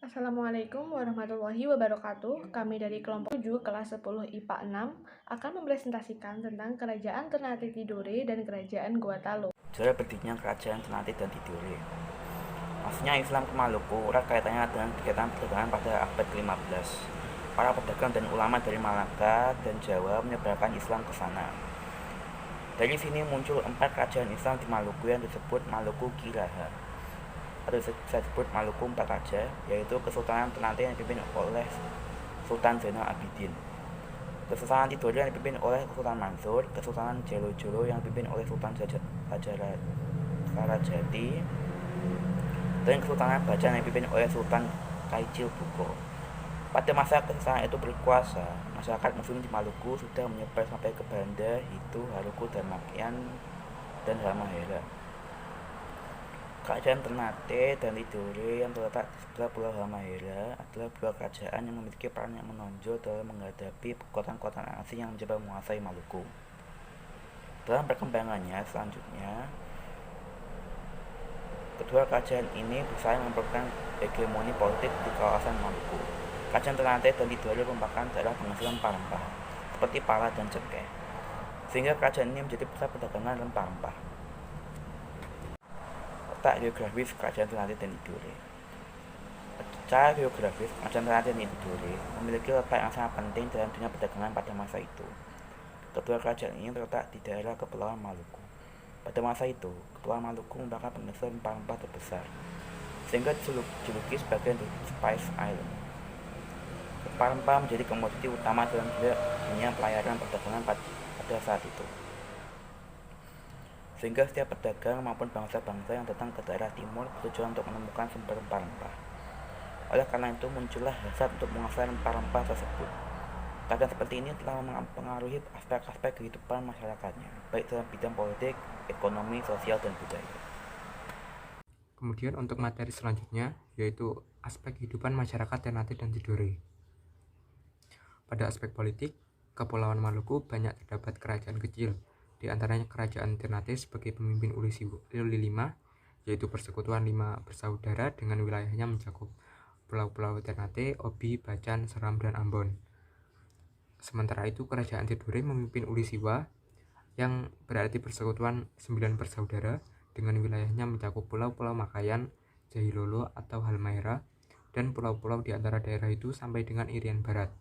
Assalamualaikum warahmatullahi wabarakatuh. Kami dari kelompok 7 kelas 10 IPA 6 akan mempresentasikan tentang Kerajaan Ternate Tidore dan Kerajaan Gua Talo. Sejarah berdirinya Kerajaan Ternate dan Tidore. Masuknya Islam ke Maluku erat kaitannya dengan kegiatan perdagangan pada abad ke-15. Para pedagang dan ulama dari Malaka dan Jawa menyebarkan Islam ke sana. Dari sini muncul 4 kerajaan Islam di Maluku yang disebut Maluku Kiraha, atau bisa disebut Maluku 4 Raja, yaitu Kesultanan Ternate yang dipimpin oleh Sultan Zainal Abidin, Kesultanan Tidore yang dipimpin oleh Sultan Mansur, Kesultanan Jolo-Jolo yang dipimpin oleh Sultan Sarajati, dan Kesultanan Bacan yang dipimpin oleh Sultan Kaicil Buko. Pada masa kesultanan itu berkuasa, masyarakat Muslim di Maluku sudah menyebar sampai ke Banda, Hitu, Haruku, Damakian, dan Halmahera. Kerajaan Ternate dan Tidore yang terletak di sebelah Pulau Halmahera adalah dua kerajaan yang memiliki peran yang menonjol dalam menghadapi kekuatan-kekuatan asing yang mencoba menguasai Maluku. Dalam perkembangannya selanjutnya, kedua kerajaan ini bersaing memperolehkan hegemoni politik di kawasan Maluku. Kerajaan Ternate dan Tidore merupakan daerah penghasil rempah-rempah seperti pala dan cengkeh, sehingga kerajaan ini menjadi pusat perdagangan rempah-rempah. Letak geografis Kerajaan Ternate dan Tidore. Secara geografis, Kerajaan Ternate dan Tidore memiliki letak yang sangat penting dalam dunia perdagangan pada masa itu. Kedua kerajaan ini terletak di daerah Kepulauan Maluku. Pada masa itu, Kepulauan Maluku merupakan penghasil rempah-rempah terbesar, sehingga dijuluki sebagai The Spice Island. Rempah-rempah menjadi komoditi utama dalam dunia pelayaran perdagangan pada saat itu, sehingga setiap pedagang maupun bangsa-bangsa yang datang ke daerah timur bertujuan untuk menemukan sumber rempah-rempah. Oleh karena itu muncullah hasrat untuk menguasai rempah-rempah tersebut. Keadaan seperti ini telah mempengaruhi aspek-aspek kehidupan masyarakatnya, baik dalam bidang politik, ekonomi, sosial, dan budaya. Kemudian untuk materi selanjutnya yaitu aspek kehidupan masyarakat Ternate dan Tidore. Pada aspek politik, Kepulauan Maluku banyak terdapat kerajaan kecil, di antaranya Kerajaan Ternate sebagai pemimpin Uli V, yaitu persekutuan 5 bersaudara dengan wilayahnya mencakup pulau-pulau Ternate, Obi, Bacan, Seram, dan Ambon. Sementara itu Kerajaan Tidore memimpin Uli Siwa yang berarti persekutuan 9 bersaudara dengan wilayahnya mencakup pulau-pulau Makayan, Jahilolo atau Halmahera, dan pulau-pulau di antara daerah itu sampai dengan Irian Barat.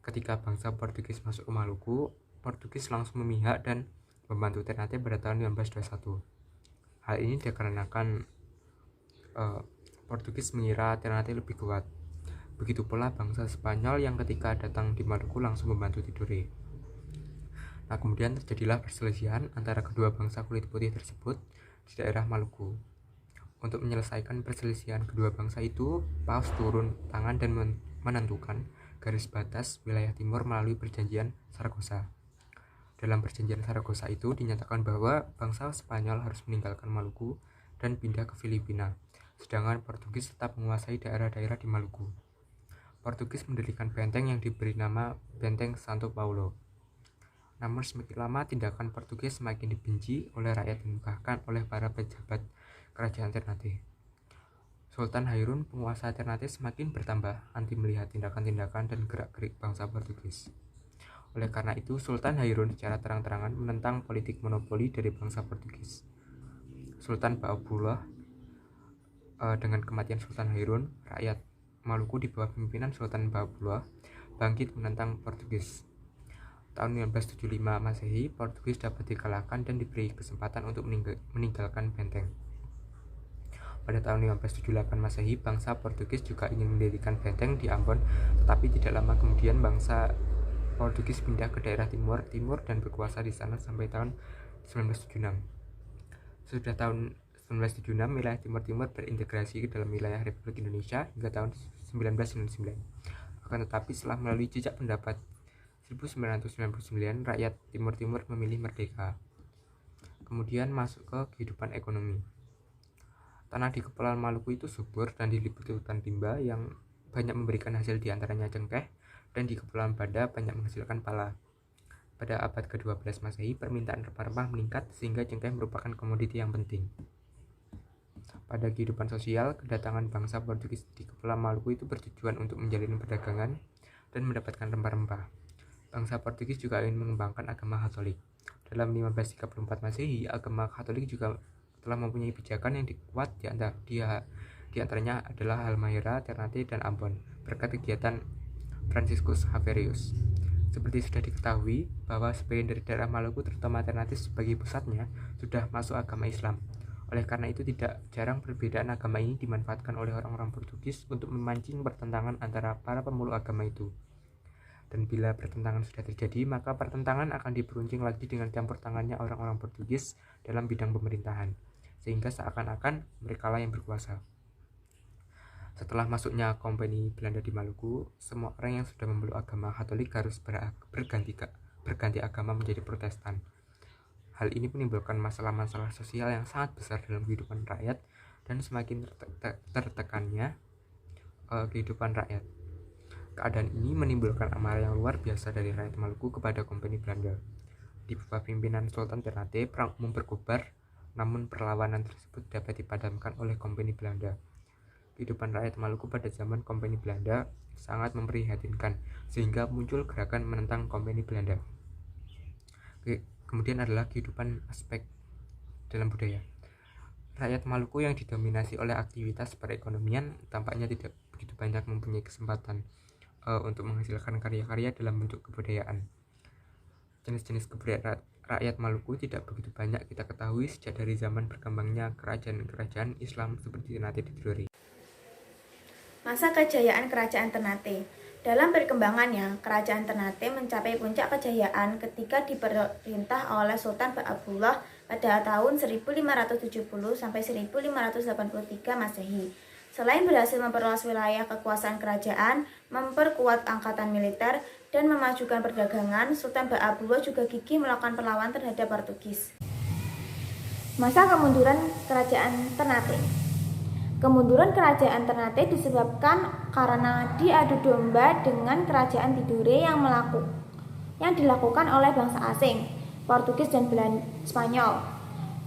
Ketika bangsa Portugis masuk ke Maluku, Portugis langsung memihak dan membantu Ternate pada tahun 1521. Hal ini dikarenakan Portugis mengira Ternate lebih kuat. Begitu pula bangsa Spanyol yang ketika datang di Maluku langsung membantu Tidore. Nah, kemudian terjadilah perselisihan antara kedua bangsa kulit putih tersebut di daerah Maluku. Untuk menyelesaikan perselisihan kedua bangsa itu, Paus turun tangan dan menentukan garis batas wilayah timur melalui perjanjian Saragossa. Dalam perjanjian Saragossa itu dinyatakan bahwa bangsa Spanyol harus meninggalkan Maluku dan pindah ke Filipina, sedangkan Portugis tetap menguasai daerah-daerah di Maluku. Portugis mendirikan benteng yang diberi nama Benteng Santo Paulo. Namun semakin lama tindakan Portugis semakin dibenci oleh rakyat dan bahkan oleh para pejabat kerajaan Ternate. Sultan Hairun, penguasa Ternate, semakin bertambah anti melihat tindakan-tindakan dan gerak-gerik bangsa Portugis. Oleh karena itu, Sultan Hairun secara terang-terangan menentang politik monopoli dari bangsa Portugis. Sultan Baabullah, dengan kematian Sultan Hairun, rakyat Maluku di bawah pimpinan Sultan Baabullah bangkit menentang Portugis. Tahun 1975 Masehi, Portugis dapat dikalahkan dan diberi kesempatan untuk meninggalkan benteng. Pada tahun 1578 Masehi, bangsa Portugis juga ingin mendirikan benteng di Ambon, tetapi tidak lama kemudian bangsa Portugis pindah ke daerah timur dan berkuasa di sana sampai tahun 1976. Sudah tahun 1976, wilayah timur berintegrasi ke dalam wilayah Republik Indonesia hingga tahun 1999. Akan tetapi setelah melalui jejak pendapat 1999, rakyat Timur memilih merdeka. Kemudian masuk ke kehidupan ekonomi. Tanah di Kepulauan Maluku itu subur dan diliputi hutan rimba yang banyak memberikan hasil, diantaranya cengkeh, dan di Kepulauan Banda banyak menghasilkan pala. Pada abad ke-12 Masehi, permintaan rempah-rempah meningkat sehingga cengkeh merupakan komoditi yang penting. Pada kehidupan sosial, kedatangan bangsa Portugis di Kepulauan Maluku itu bertujuan untuk menjalin perdagangan dan mendapatkan rempah-rempah. Bangsa Portugis juga ingin mengembangkan agama Katolik. Dalam 1534 Masehi, agama Katolik juga telah mempunyai pijakan yang kuat di antaranya adalah Halmahera, Ternate, dan Ambon berkat kegiatan Franciscus Xaverius. Seperti sudah diketahui bahwa sebagian dari daerah Maluku terutama Ternate sebagai pusatnya sudah masuk agama Islam. Oleh karena itu tidak jarang perbedaan agama ini dimanfaatkan oleh orang-orang Portugis untuk memancing pertentangan antara para pemeluk agama itu. Dan bila pertentangan sudah terjadi, maka pertentangan akan diperuncing lagi dengan campur tangannya orang-orang Portugis dalam bidang pemerintahan, sehingga seakan-akan merekalah yang berkuasa. Setelah masuknya Kompeni Belanda di Maluku, semua orang yang sudah memeluk agama Katolik harus berganti agama menjadi Protestan. Hal ini menimbulkan masalah-masalah sosial yang sangat besar dalam kehidupan rakyat dan semakin tertekannya kehidupan rakyat. Keadaan ini menimbulkan amarah yang luar biasa dari rakyat Maluku kepada Kompeni Belanda. Di bawah pimpinan Sultan Ternate, perang umum berkobar, namun perlawanan tersebut dapat dipadamkan oleh Kompeni Belanda. Kehidupan rakyat Maluku pada zaman Kompeni Belanda sangat memprihatinkan, sehingga muncul gerakan menentang Kompeni Belanda. Kemudian adalah kehidupan aspek dalam budaya. Rakyat Maluku yang didominasi oleh aktivitas perekonomian tampaknya tidak begitu banyak mempunyai kesempatan untuk menghasilkan karya-karya dalam bentuk kebudayaan. Jenis-jenis kebudayaan rakyat Maluku tidak begitu banyak kita ketahui sejak dari zaman berkembangnya kerajaan-kerajaan Islam seperti Ternate Tidore. Masa kejayaan Kerajaan Ternate. Dalam perkembangannya, Kerajaan Ternate mencapai puncak kejayaan ketika diperintah oleh Sultan Ba'abullah pada tahun 1570 sampai 1583 Masehi. Selain berhasil memperluas wilayah kekuasaan kerajaan, memperkuat angkatan militer, dan memajukan perdagangan, Sultan Ba'abullah juga gigih melakukan perlawanan terhadap Portugis. Masa kemunduran Kerajaan Ternate. Kemunduran Kerajaan Ternate disebabkan karena diadu domba dengan Kerajaan Tidore yang dilakukan oleh bangsa asing, Portugis dan Spanyol,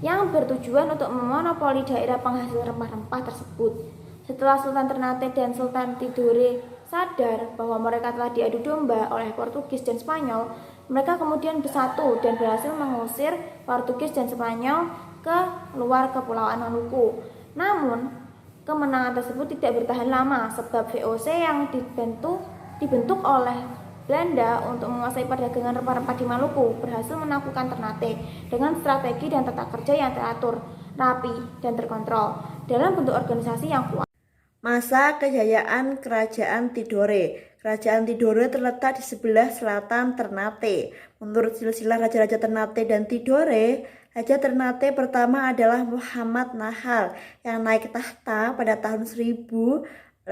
yang bertujuan untuk memonopoli daerah penghasil rempah-rempah tersebut. Setelah Sultan Ternate dan Sultan Tidore sadar bahwa mereka telah diadu domba oleh Portugis dan Spanyol, mereka kemudian bersatu dan berhasil mengusir Portugis dan Spanyol ke luar Kepulauan Maluku. Namun, kemenangan tersebut tidak bertahan lama sebab VOC yang dibentuk oleh Belanda untuk menguasai perdagangan rempah-rempah di Maluku berhasil menaklukkan Ternate dengan strategi dan tata kerja yang teratur, rapi, dan terkontrol dalam bentuk organisasi yang kuat. Masa kejayaan Kerajaan Tidore. Kerajaan Tidore terletak di sebelah selatan Ternate. Menurut silsilah raja-raja Ternate dan Tidore, Raja Ternate pertama adalah Muhammad Nahal yang naik tahta pada tahun 1081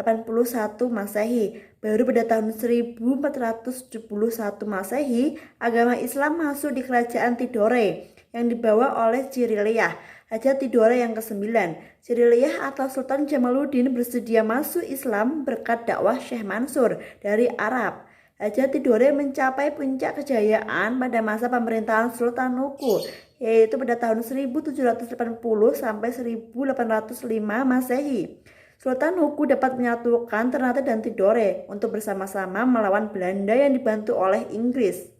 Masehi. Baru pada tahun 1471 Masehi, agama Islam masuk di Kerajaan Tidore yang dibawa oleh Ciriliyah, Raja Tidore yang ke-9. Ciriliyah atau Sultan Jamaluddin bersedia masuk Islam berkat dakwah Syekh Mansur dari Arab. Raja Tidore mencapai puncak kejayaan pada masa pemerintahan Sultan Nuku, yaitu pada tahun 1780 sampai 1805 Masehi. Sultan Nuku dapat menyatukan Ternate dan Tidore untuk bersama-sama melawan Belanda yang dibantu oleh Inggris.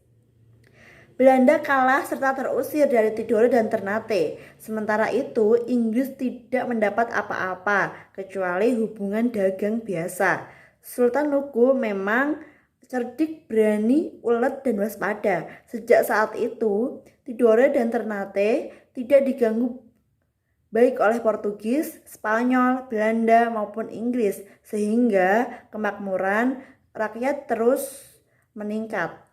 Belanda kalah serta terusir dari Tidore dan Ternate. Sementara itu, Inggris tidak mendapat apa-apa kecuali hubungan dagang biasa. Sultan Nuku memang cerdik, berani, ulet, dan waspada. Sejak saat itu, Tidore dan Ternate tidak diganggu baik oleh Portugis, Spanyol, Belanda, maupun Inggris, sehingga kemakmuran rakyat terus meningkat.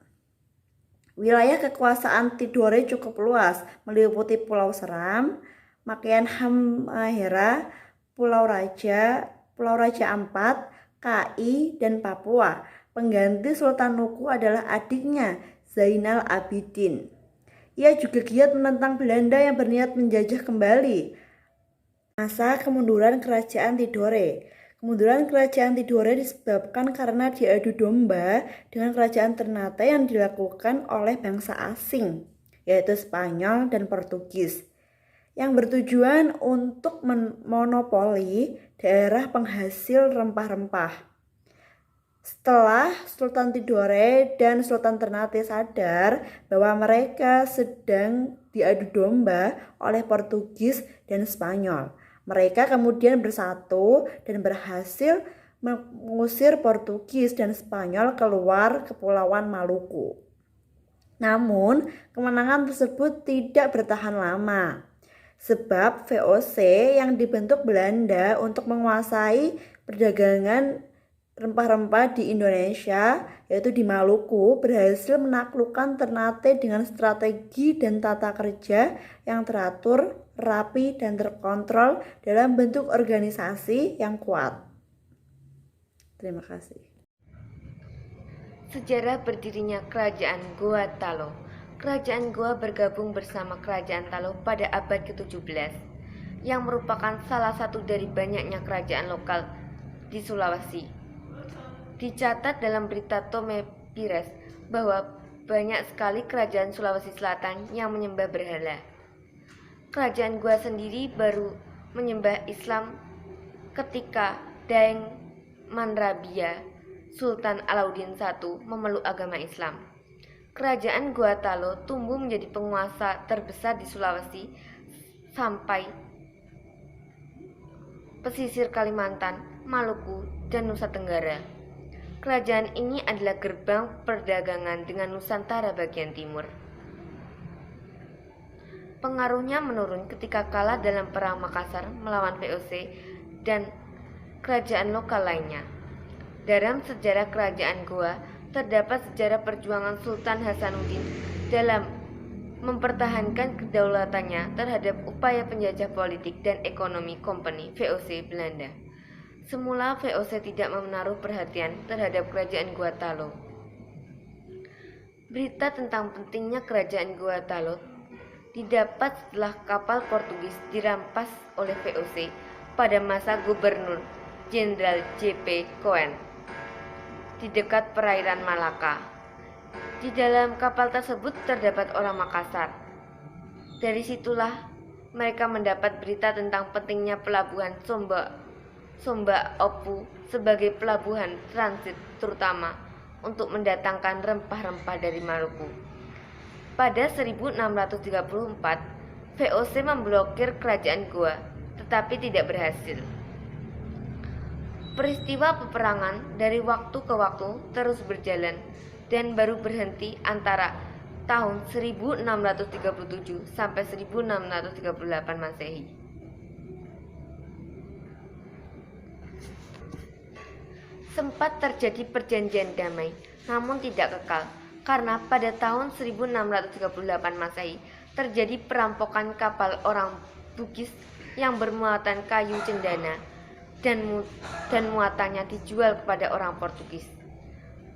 Wilayah kekuasaan Tidore cukup luas, meliputi Pulau Seram, Makian Halmahera, Pulau Raja Ampat, Kai, dan Papua. Pengganti Sultan Nuku adalah adiknya, Zainal Abidin. Ia juga giat menentang Belanda yang berniat menjajah kembali. Masa kemunduran Kerajaan Tidore. Kemunduran Kerajaan Tidore disebabkan karena diadu domba dengan Kerajaan Ternate yang dilakukan oleh bangsa asing, yaitu Spanyol dan Portugis. yang bertujuan untuk memonopoli daerah penghasil rempah-rempah. Setelah Sultan Tidore dan Sultan Ternate sadar bahwa mereka sedang diadu domba oleh Portugis dan Spanyol, mereka kemudian bersatu dan berhasil mengusir Portugis dan Spanyol keluar Kepulauan Maluku. Namun, kemenangan tersebut tidak bertahan lama, sebab VOC yang dibentuk Belanda untuk menguasai perdagangan rempah-rempah di Indonesia, yaitu di Maluku, berhasil menaklukkan Ternate dengan strategi dan tata kerja yang teratur, rapi, dan terkontrol dalam bentuk organisasi yang kuat. Terima kasih. Sejarah berdirinya Kerajaan Goa Talo. Kerajaan Goa bergabung bersama Kerajaan Talo pada abad ke-17, yang merupakan salah satu dari banyaknya kerajaan lokal di Sulawesi. Dicatat dalam berita Tome Pires bahwa banyak sekali kerajaan Sulawesi Selatan yang menyembah berhala. Kerajaan Goa sendiri baru menyembah Islam ketika Daeng Manrabia, Sultan Alauddin I memeluk agama Islam. Kerajaan Goa Talo tumbuh menjadi penguasa terbesar di Sulawesi sampai pesisir Kalimantan, Maluku, dan Nusa Tenggara. Kerajaan ini adalah gerbang perdagangan dengan Nusantara bagian timur. Pengaruhnya menurun ketika kalah dalam Perang Makassar melawan VOC dan kerajaan lokal lainnya. Dalam sejarah Kerajaan Goa terdapat sejarah perjuangan Sultan Hasanuddin dalam mempertahankan kedaulatannya terhadap upaya penjajah politik dan ekonomi Kompeni VOC Belanda. Semula VOC tidak menaruh perhatian terhadap Kerajaan Goa Talo. Berita tentang pentingnya Kerajaan Goa Talo didapat setelah kapal Portugis dirampas oleh VOC pada masa Gubernur Jenderal J.P. Coen di dekat perairan Malaka. Di dalam kapal tersebut terdapat orang Makassar. Dari situlah mereka mendapat berita tentang pentingnya pelabuhan Somba Opu sebagai pelabuhan transit terutama untuk mendatangkan rempah-rempah dari Maluku. Pada 1634, VOC memblokir kerajaan Goa, tetapi tidak berhasil. Peristiwa peperangan dari waktu ke waktu terus berjalan dan baru berhenti antara tahun 1637 sampai 1638 Masehi. Sempat terjadi perjanjian damai, namun tidak kekal, karena pada tahun 1638 Masehi terjadi perampokan kapal orang Bugis yang bermuatan kayu cendana dan muatannya dijual kepada orang Portugis.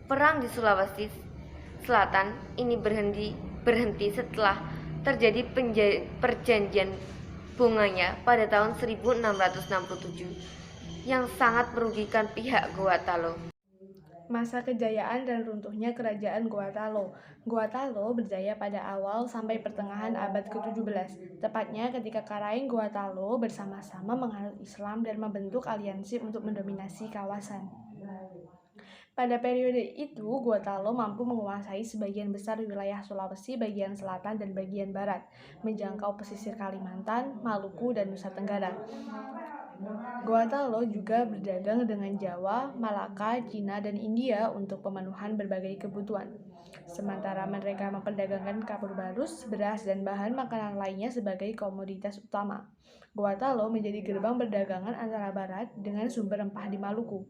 Perang di Sulawesi Selatan ini berhenti setelah terjadi perjanjian bunganya pada tahun 1667 yang sangat merugikan pihak Goa Talo. Masa kejayaan dan runtuhnya Kerajaan Goa Talo. Goa Talo berjaya pada awal sampai pertengahan abad ke-17, tepatnya ketika Karaeng Goa Talo bersama-sama menganut Islam dan membentuk aliansi untuk mendominasi kawasan. Pada periode itu, Goa Talo mampu menguasai sebagian besar wilayah Sulawesi bagian selatan dan bagian barat, menjangkau pesisir Kalimantan, Maluku, dan Nusa Tenggara. Goa Talo juga berdagang dengan Jawa, Malaka, Cina, dan India untuk pemenuhan berbagai kebutuhan. Sementara mereka memperdagangkan kapur barus, beras, dan bahan makanan lainnya sebagai komoditas utama. Goa Talo menjadi gerbang perdagangan antara barat dengan sumber rempah di Maluku.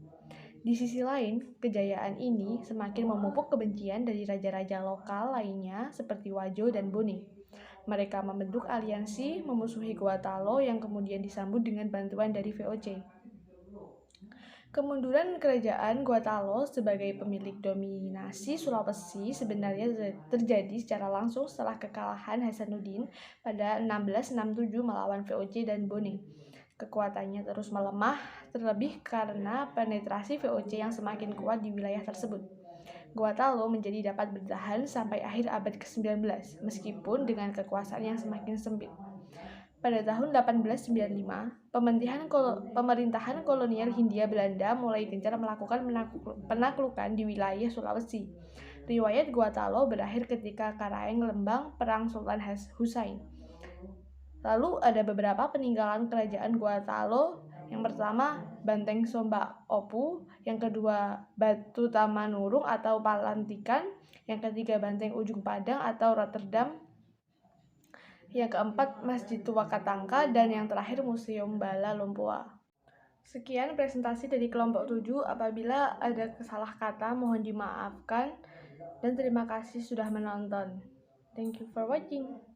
Di sisi lain, kejayaan ini semakin memupuk kebencian dari raja-raja lokal lainnya seperti Wajo dan Bone. Mereka membentuk aliansi memusuhi Goa Talo yang kemudian disambut dengan bantuan dari VOC. Kemunduran kerajaan Goa Talo sebagai pemilik dominasi Sulawesi sebenarnya terjadi secara langsung setelah kekalahan Hasanuddin pada 1667 melawan VOC dan Bone. Kekuatannya terus melemah, terlebih karena penetrasi VOC yang semakin kuat di wilayah tersebut. Goa Talo menjadi dapat bertahan sampai akhir abad ke-19, meskipun dengan kekuasaan yang semakin sempit. Pada tahun 1895, pemerintahan kolonial Hindia Belanda mulai gencar melakukan penaklukan di wilayah Sulawesi. Riwayat Gua Talo berakhir ketika Karaeng Lembang Perang Sultan Husain. Lalu ada beberapa peninggalan kerajaan Gua Talo. Yang pertama, Banteng Somba Opu. Yang kedua, Batu Tamanurung atau Palantikan. Yang ketiga, Banteng Ujung Padang atau Rotterdam. Yang keempat, Masjid Tua Katangka. Dan yang terakhir, Museum Bala Lumpua. Sekian presentasi dari kelompok 7. Apabila ada salah kata, mohon dimaafkan. Dan terima kasih sudah menonton. Thank you for watching.